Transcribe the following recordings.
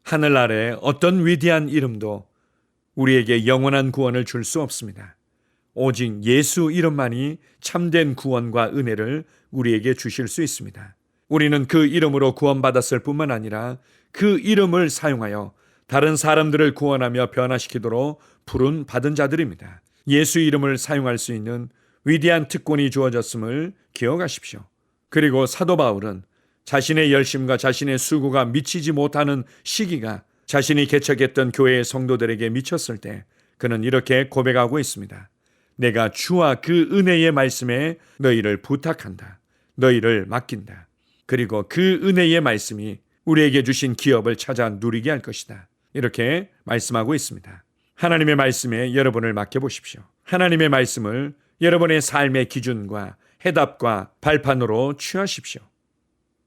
하늘 아래 어떤 위대한 이름도 우리에게 영원한 구원을 줄 수 없습니다. 오직 예수 이름만이 참된 구원과 은혜를 우리에게 주실 수 있습니다. 우리는 그 이름으로 구원받았을 뿐만 아니라 그 이름을 사용하여 다른 사람들을 구원하며 변화시키도록 부름 받은 자들입니다. 예수 이름을 사용할 수 있는 위대한 특권이 주어졌음을 기억하십시오. 그리고 사도 바울은 자신의 열심과 자신의 수고가 미치지 못하는 시기가 자신이 개척했던 교회의 성도들에게 미쳤을 때 그는 이렇게 고백하고 있습니다. 내가 주와 그 은혜의 말씀에 너희를 부탁한다. 너희를 맡긴다. 그리고 그 은혜의 말씀이 우리에게 주신 기업을 찾아 누리게 할 것이다. 이렇게 말씀하고 있습니다. 하나님의 말씀에 여러분을 맡겨보십시오. 하나님의 말씀을 여러분의 삶의 기준과 해답과 발판으로 취하십시오.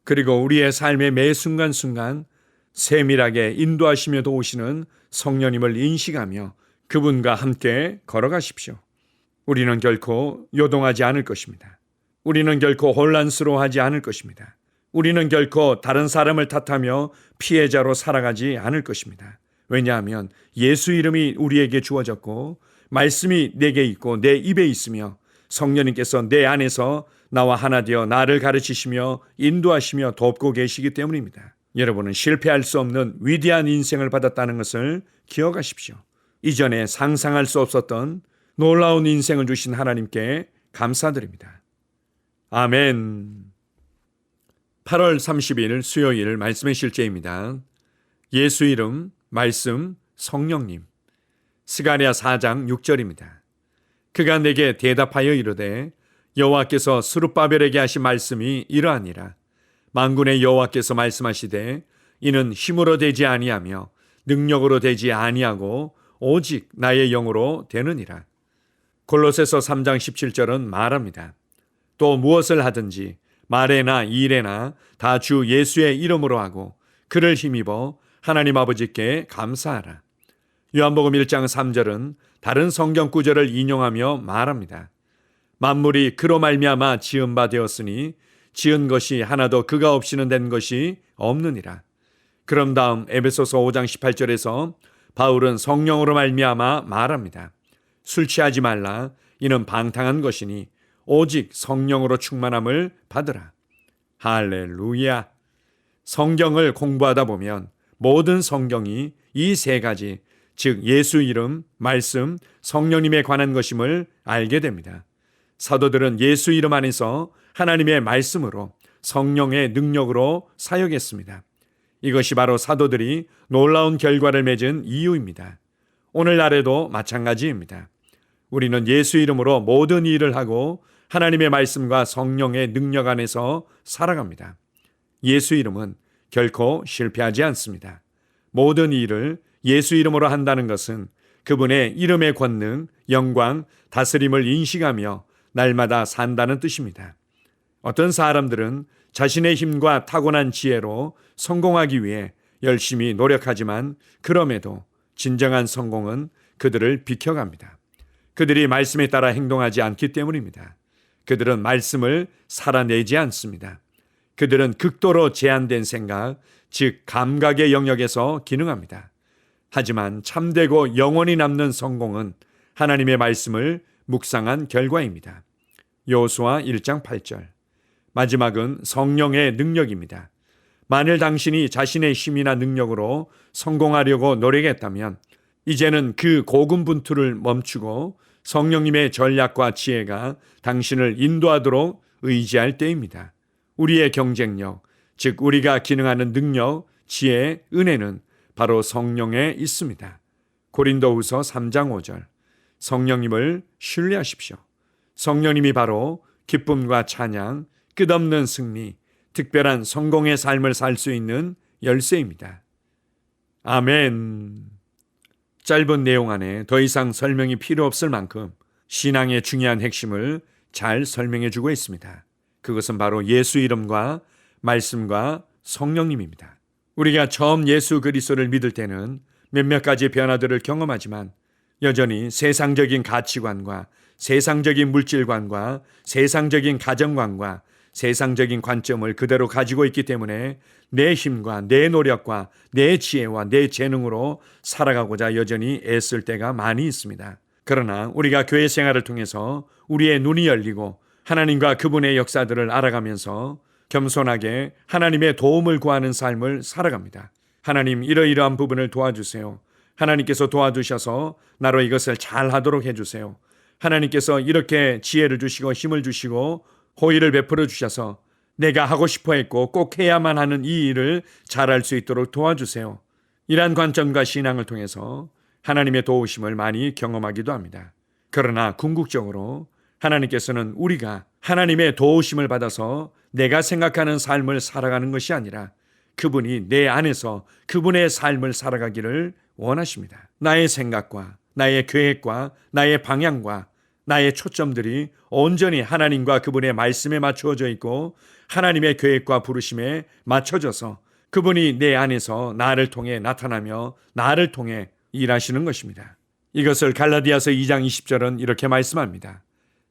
그리고 우리의 삶의 매 순간순간 세밀하게 인도하시며 도우시는 성령님을 인식하며 그분과 함께 걸어가십시오. 우리는 결코 요동하지 않을 것입니다. 우리는 결코 혼란스러워하지 않을 것입니다. 우리는 결코 다른 사람을 탓하며 피해자로 살아가지 않을 것입니다. 왜냐하면 예수 이름이 우리에게 주어졌고 말씀이 내게 있고 내 입에 있으며 성령님께서 내 안에서 나와 하나 되어 나를 가르치시며 인도하시며 돕고 계시기 때문입니다. 여러분은 실패할 수 없는 위대한 인생을 받았다는 것을 기억하십시오. 이전에 상상할 수 없었던 놀라운 인생을 주신 하나님께 감사드립니다. 아멘. 8월 30일 수요일 말씀의 실제입니다. 예수 이름, 말씀, 성령님. 스가랴 4장 6절입니다. 그가 내게 대답하여 이르되 여호와께서 스룹바벨에게 하신 말씀이 이러하니라. 만군의 여호와께서 말씀하시되 이는 힘으로 되지 아니하며 능력으로 되지 아니하고 오직 나의 영으로 되느니라. 골로새서 3장 17절은 말합니다. 또 무엇을 하든지 말에나 일에나 다 주 예수의 이름으로 하고 그를 힘입어 하나님 아버지께 감사하라. 요한복음 1장 3절은 다른 성경 구절을 인용하며 말합니다. 만물이 그로 말미암아 지은 바 되었으니 지은 것이 하나도 그가 없이는 된 것이 없느니라. 그럼 다음 에베소서 5장 18절에서 바울은 성령으로 말미암아 말합니다. 술 취하지 말라. 이는 방탕한 것이니 오직 성령으로 충만함을 받으라. 할렐루야. 성경을 공부하다 보면 모든 성경이 이 세 가지, 즉 예수 이름, 말씀, 성령님에 관한 것임을 알게 됩니다. 사도들은 예수 이름 안에서 하나님의 말씀으로 성령의 능력으로 사역했습니다. 이것이 바로 사도들이 놀라운 결과를 맺은 이유입니다. 오늘날에도 마찬가지입니다. 우리는 예수 이름으로 모든 일을 하고 하나님의 말씀과 성령의 능력 안에서 살아갑니다. 예수 이름은 결코 실패하지 않습니다. 모든 일을 예수 이름으로 한다는 것은 그분의 이름의 권능, 영광, 다스림을 인식하며 날마다 산다는 뜻입니다. 어떤 사람들은 자신의 힘과 타고난 지혜로 성공하기 위해 열심히 노력하지만 그럼에도 진정한 성공은 그들을 비켜갑니다. 그들이 말씀에 따라 행동하지 않기 때문입니다. 그들은 말씀을 살아내지 않습니다. 그들은 극도로 제한된 생각, 즉 감각의 영역에서 기능합니다. 하지만 참되고 영원히 남는 성공은 하나님의 말씀을 묵상한 결과입니다. 여호수아 1장 8절. 마지막은 성령의 능력입니다. 만일 당신이 자신의 힘이나 능력으로 성공하려고 노력했다면 이제는 그 고군분투를 멈추고 성령님의 전략과 지혜가 당신을 인도하도록 의지할 때입니다. 우리의 경쟁력, 즉 우리가 기능하는 능력, 지혜, 은혜는 바로 성령에 있습니다. 고린도후서 3장 5절. 성령님을 신뢰하십시오. 성령님이 바로 기쁨과 찬양, 끝없는 승리, 특별한 성공의 삶을 살 수 있는 열쇠입니다. 아멘. 짧은 내용 안에 더 이상 설명이 필요 없을 만큼 신앙의 중요한 핵심을 잘 설명해 주고 있습니다. 그것은 바로 예수 이름과 말씀과 성령님입니다. 우리가 처음 예수 그리스도를 믿을 때는 몇몇 가지 변화들을 경험하지만 여전히 세상적인 가치관과 세상적인 물질관과 세상적인 가정관과 세상적인 관점을 그대로 가지고 있기 때문에 내 힘과 내 노력과 내 지혜와 내 재능으로 살아가고자 여전히 애쓸 때가 많이 있습니다. 그러나 우리가 교회 생활을 통해서 우리의 눈이 열리고 하나님과 그분의 역사들을 알아가면서 겸손하게 하나님의 도움을 구하는 삶을 살아갑니다. 하나님, 이러이러한 부분을 도와주세요. 하나님께서 도와주셔서 나로 이것을 잘 하도록 해주세요. 하나님께서 이렇게 지혜를 주시고 힘을 주시고 호의를 베풀어 주셔서 내가 하고 싶어 했고 꼭 해야만 하는 이 일을 잘할 수 있도록 도와주세요. 이러한 관점과 신앙을 통해서 하나님의 도우심을 많이 경험하기도 합니다. 그러나 궁극적으로 하나님께서는 우리가 하나님의 도우심을 받아서 내가 생각하는 삶을 살아가는 것이 아니라 그분이 내 안에서 그분의 삶을 살아가기를 원하십니다. 나의 생각과 나의 계획과 나의 방향과 나의 초점들이 온전히 하나님과 그분의 말씀에 맞추어져 있고 하나님의 계획과 부르심에 맞춰져서 그분이 내 안에서 나를 통해 나타나며 나를 통해 일하시는 것입니다. 이것을 갈라디아서 2장 20절은 이렇게 말씀합니다.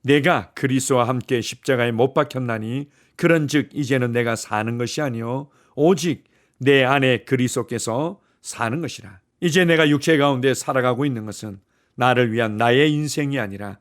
내가 그리스도와 함께 십자가에 못 박혔나니 그런즉 이제는 내가 사는 것이 아니요 오직 내 안에 그리스도께서 사는 것이라. 이제 내가 육체 가운데 살아가고 있는 것은 나를 위한 나의 인생이 아니라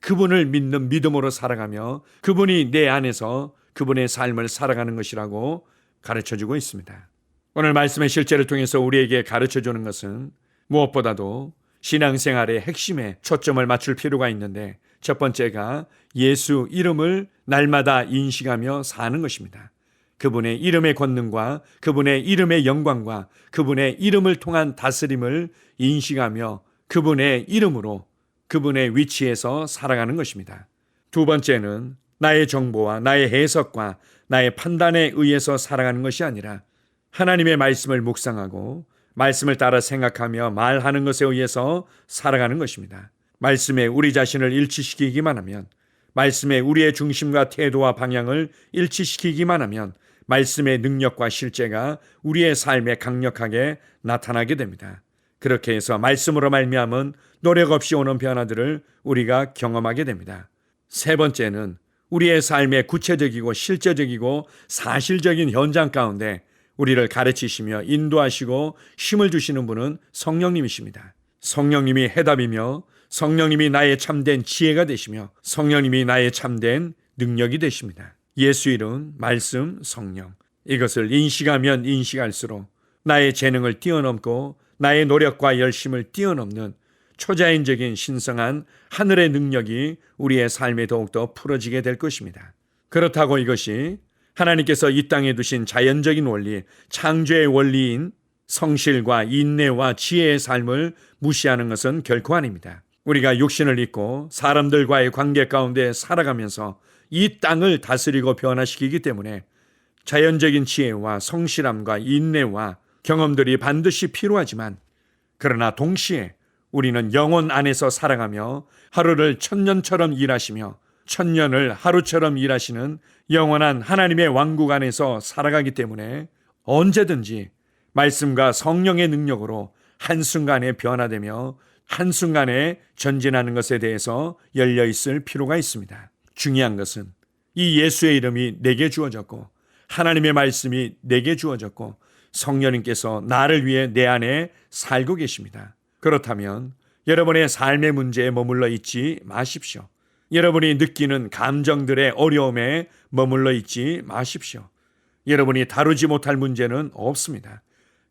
그분을 믿는 믿음으로 살아가며 그분이 내 안에서 그분의 삶을 살아가는 것이라고 가르쳐주고 있습니다. 오늘 말씀의 실제를 통해서 우리에게 가르쳐주는 것은 무엇보다도 신앙생활의 핵심에 초점을 맞출 필요가 있는데 첫 번째가 예수 이름을 날마다 인식하며 사는 것입니다. 그분의 이름의 권능과 그분의 이름의 영광과 그분의 이름을 통한 다스림을 인식하며 그분의 이름으로 그분의 위치에서 살아가는 것입니다. 두 번째는 나의 정보와 나의 해석과 나의 판단에 의해서 살아가는 것이 아니라 하나님의 말씀을 묵상하고 말씀을 따라 생각하며 말하는 것에 의해서 살아가는 것입니다. 말씀에 우리 자신을 일치시키기만 하면, 말씀에 우리의 중심과 태도와 방향을 일치시키기만 하면 말씀의 능력과 실제가 우리의 삶에 강력하게 나타나게 됩니다. 그렇게 해서 말씀으로 말미암은 노력 없이 오는 변화들을 우리가 경험하게 됩니다. 세 번째는 우리의 삶의 구체적이고 실제적이고 사실적인 현장 가운데 우리를 가르치시며 인도하시고 힘을 주시는 분은 성령님이십니다. 성령님이 해답이며 성령님이 나의 참된 지혜가 되시며 성령님이 나의 참된 능력이 되십니다. 예수 이름, 말씀, 성령, 이것을 인식하면 인식할수록 나의 재능을 뛰어넘고 나의 노력과 열심을 뛰어넘는 초자연적인 신성한 하늘의 능력이 우리의 삶에 더욱더 풀어지게 될 것입니다. 그렇다고 이것이 하나님께서 이 땅에 두신 자연적인 원리, 창조의 원리인 성실과 인내와 지혜의 삶을 무시하는 것은 결코 아닙니다. 우리가 육신을 입고 사람들과의 관계 가운데 살아가면서 이 땅을 다스리고 변화시키기 때문에 자연적인 지혜와 성실함과 인내와 경험들이 반드시 필요하지만 그러나 동시에 우리는 영혼 안에서 살아가며 하루를 천년처럼 일하시며 천년을 하루처럼 일하시는 영원한 하나님의 왕국 안에서 살아가기 때문에 언제든지 말씀과 성령의 능력으로 한순간에 변화되며 한순간에 전진하는 것에 대해서 열려 있을 필요가 있습니다. 중요한 것은 이 예수의 이름이 내게 주어졌고 하나님의 말씀이 내게 주어졌고 성령님께서 나를 위해 내 안에 살고 계십니다. 그렇다면 여러분의 삶의 문제에 머물러 있지 마십시오. 여러분이 느끼는 감정들의 어려움에 머물러 있지 마십시오. 여러분이 다루지 못할 문제는 없습니다.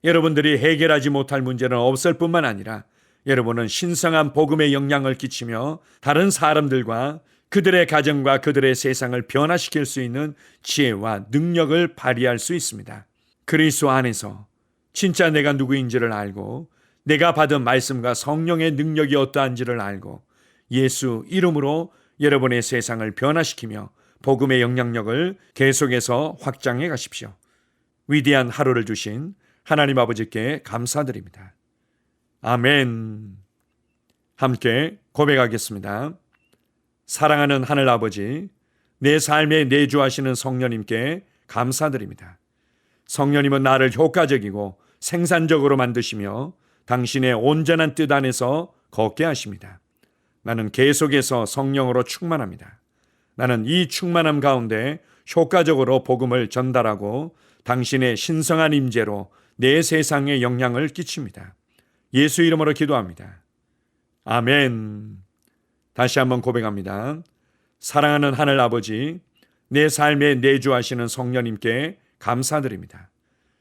여러분들이 해결하지 못할 문제는 없을 뿐만 아니라 여러분은 신성한 복음의 영향을 끼치며 다른 사람들과 그들의 가정과 그들의 세상을 변화시킬 수 있는 지혜와 능력을 발휘할 수 있습니다. 그리스도 안에서 진짜 내가 누구인지를 알고 내가 받은 말씀과 성령의 능력이 어떠한지를 알고 예수 이름으로 여러분의 세상을 변화시키며 복음의 영향력을 계속해서 확장해 가십시오. 위대한 하루를 주신 하나님 아버지께 감사드립니다. 아멘. 함께 고백하겠습니다. 사랑하는 하늘 아버지, 내 삶에 내주하시는 성령님께 감사드립니다. 성령님은 나를 효과적이고 생산적으로 만드시며 당신의 온전한 뜻 안에서 걷게 하십니다. 나는 계속해서 성령으로 충만합니다. 나는 이 충만함 가운데 효과적으로 복음을 전달하고 당신의 신성한 임재로 내 세상에 영향을 끼칩니다. 예수 이름으로 기도합니다. 아멘. 다시 한번 고백합니다. 사랑하는 하늘 아버지, 내 삶에 내주하시는 성령님께 감사드립니다.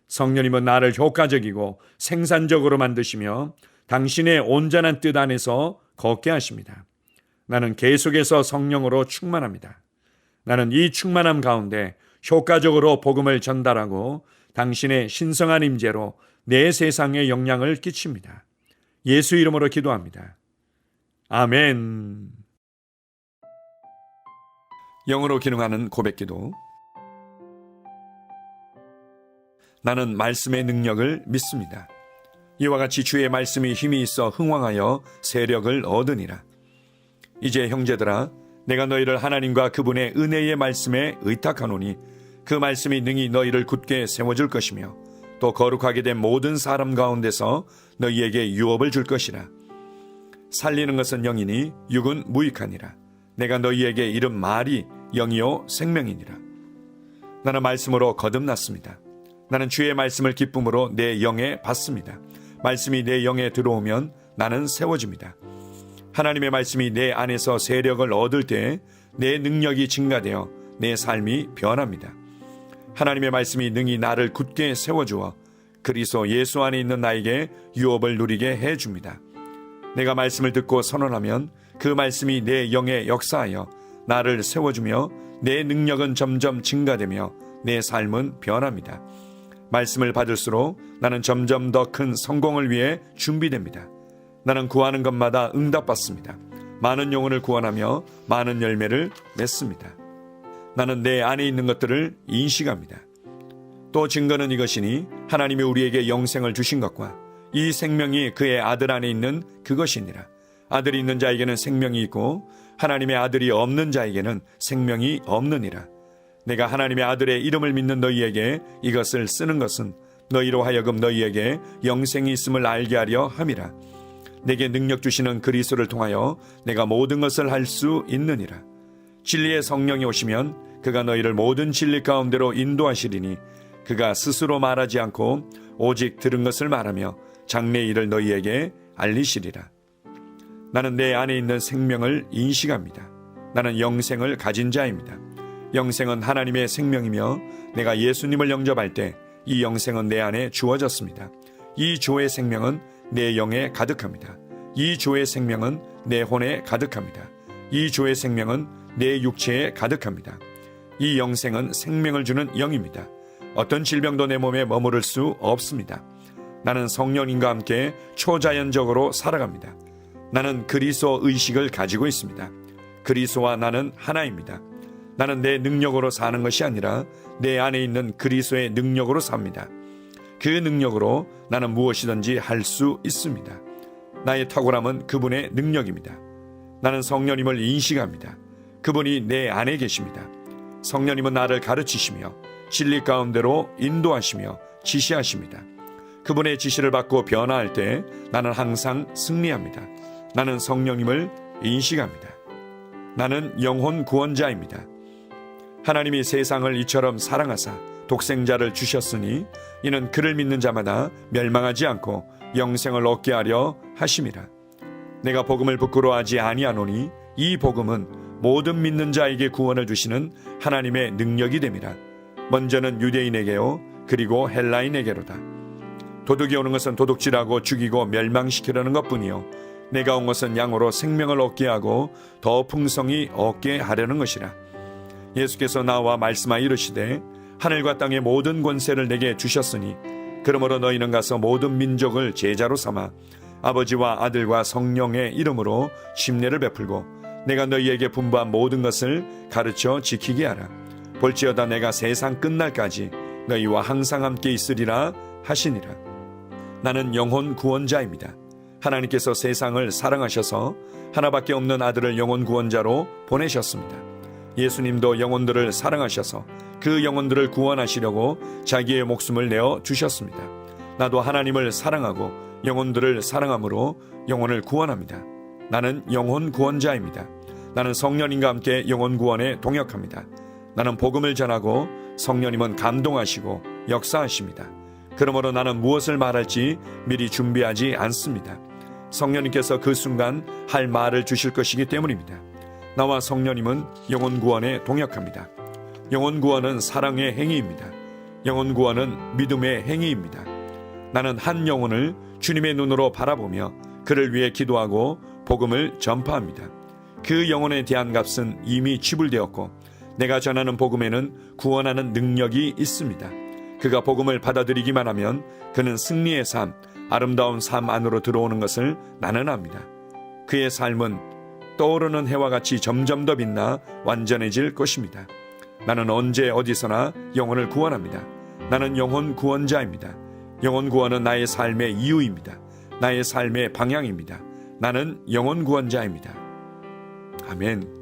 성령님은 나를 효과적이고 생산적으로 만드시며 당신의 온전한 뜻 안에서 걷게 하십니다. 나는 계속해서 성령으로 충만합니다. 나는 이 충만함 가운데 효과적으로 복음을 전달하고 당신의 신성한 임재로 내 세상에 영향을 끼칩니다. 예수 이름으로 기도합니다. 아멘. 영으로 기능하는 고백기도. 나는 말씀의 능력을 믿습니다. 이와 같이 주의 말씀이 힘이 있어 흥왕하여 세력을 얻으니라. 이제 형제들아, 내가 너희를 하나님과 그분의 은혜의 말씀에 의탁하노니 그 말씀이 능히 너희를 굳게 세워줄 것이며 또 거룩하게 된 모든 사람 가운데서 너희에게 유업을 줄 것이라. 살리는 것은 영이니 육은 무익하니라. 내가 너희에게 이른 말이 영이요 생명이니라. 나는 말씀으로 거듭났습니다. 나는 주의 말씀을 기쁨으로 내 영에 받습니다. 말씀이 내 영에 들어오면 나는 세워집니다. 하나님의 말씀이 내 안에서 세력을 얻을 때 내 능력이 증가되어 내 삶이 변합니다. 하나님의 말씀이 능히 나를 굳게 세워주어 그리스도 예수 안에 있는 나에게 유업을 누리게 해줍니다. 내가 말씀을 듣고 선언하면 그 말씀이 내 영에 역사하여 나를 세워주며 내 능력은 점점 증가되며 내 삶은 변합니다. 말씀을 받을수록 나는 점점 더 큰 성공을 위해 준비됩니다. 나는 구하는 것마다 응답받습니다. 많은 영혼을 구원하며 많은 열매를 맺습니다. 나는 내 안에 있는 것들을 인식합니다. 또 증거는 이것이니 하나님이 우리에게 영생을 주신 것과 이 생명이 그의 아들 안에 있는 그것이니라. 아들이 있는 자에게는 생명이 있고 하나님의 아들이 없는 자에게는 생명이 없느니라. 내가 하나님의 아들의 이름을 믿는 너희에게 이것을 쓰는 것은 너희로 하여금 너희에게 영생이 있음을 알게 하려 함이라. 내게 능력 주시는 그리스도를 통하여 내가 모든 것을 할 수 있느니라. 진리의 성령이 오시면 그가 너희를 모든 진리 가운데로 인도하시리니 그가 스스로 말하지 않고 오직 들은 것을 말하며 장래의 일을 너희에게 알리시리라. 나는 내 안에 있는 생명을 인식합니다. 나는 영생을 가진 자입니다. 영생은 하나님의 생명이며 내가 예수님을 영접할 때 이 영생은 내 안에 주어졌습니다. 이 조의 생명은 내 영에 가득합니다. 이 조의 생명은 내 혼에 가득합니다. 이 조의 생명은 내 육체에 가득합니다. 이 영생은 생명을 주는 영입니다. 어떤 질병도 내 몸에 머무를 수 없습니다. 나는 성령님과 함께 초자연적으로 살아갑니다. 나는 그리스도 의식을 가지고 있습니다. 그리스도와 나는 하나입니다. 나는 내 능력으로 사는 것이 아니라 내 안에 있는 그리스도의 능력으로 삽니다. 그 능력으로 나는 무엇이든지 할 수 있습니다. 나의 탁월함은 그분의 능력입니다. 나는 성령님을 인식합니다. 그분이 내 안에 계십니다. 성령님은 나를 가르치시며 진리 가운데로 인도하시며 지시하십니다. 그분의 지시를 받고 변화할 때 나는 항상 승리합니다. 나는 성령님을 인식합니다. 나는 영혼 구원자입니다. 하나님이 세상을 이처럼 사랑하사 독생자를 주셨으니 이는 그를 믿는 자마다 멸망하지 않고 영생을 얻게 하려 하심이라. 내가 복음을 부끄러워하지 아니하노니 이 복음은 모든 믿는 자에게 구원을 주시는 하나님의 능력이 됨이라. 먼저는 유대인에게요 그리고 헬라인에게로다. 도둑이 오는 것은 도둑질하고 죽이고 멸망시키려는 것뿐이요 내가 온 것은 양으로 생명을 얻게 하고 더 풍성히 얻게 하려는 것이라. 예수께서 나와 말씀하여 이르시되 하늘과 땅의 모든 권세를 내게 주셨으니 그러므로 너희는 가서 모든 민족을 제자로 삼아 아버지와 아들과 성령의 이름으로 침례를 베풀고 내가 너희에게 분부한 모든 것을 가르쳐 지키게 하라. 볼지어다 내가 세상 끝날까지 너희와 항상 함께 있으리라 하시니라. 나는 영혼 구원자입니다. 하나님께서 세상을 사랑하셔서 하나밖에 없는 아들을 영혼 구원자로 보내셨습니다. 예수님도 영혼들을 사랑하셔서 그 영혼들을 구원하시려고 자기의 목숨을 내어 주셨습니다. 나도 하나님을 사랑하고 영혼들을 사랑함으로 영혼을 구원합니다. 나는 영혼 구원자입니다. 나는 성령님과 함께 영혼 구원에 동역합니다. 나는 복음을 전하고 성령님은 감동하시고 역사하십니다. 그러므로 나는 무엇을 말할지 미리 준비하지 않습니다. 성령님께서 그 순간 할 말을 주실 것이기 때문입니다. 나와 성령님은 영혼 구원에 동역합니다. 영혼 구원은 사랑의 행위입니다. 영혼 구원은 믿음의 행위입니다. 나는 한 영혼을 주님의 눈으로 바라보며 그를 위해 기도하고 복음을 전파합니다. 그 영혼에 대한 값은 이미 지불되었고 내가 전하는 복음에는 구원하는 능력이 있습니다. 그가 복음을 받아들이기만 하면 그는 승리의 삶, 아름다운 삶 안으로 들어오는 것을 나는 압니다. 그의 삶은 떠오르는 해와 같이 점점 더 빛나 완전해질 것입니다. 나는 언제 어디서나 영혼을 구원합니다. 나는 영혼 구원자입니다. 영혼 구원은 나의 삶의 이유입니다. 나의 삶의 방향입니다. 나는 영혼 구원자입니다. 아멘.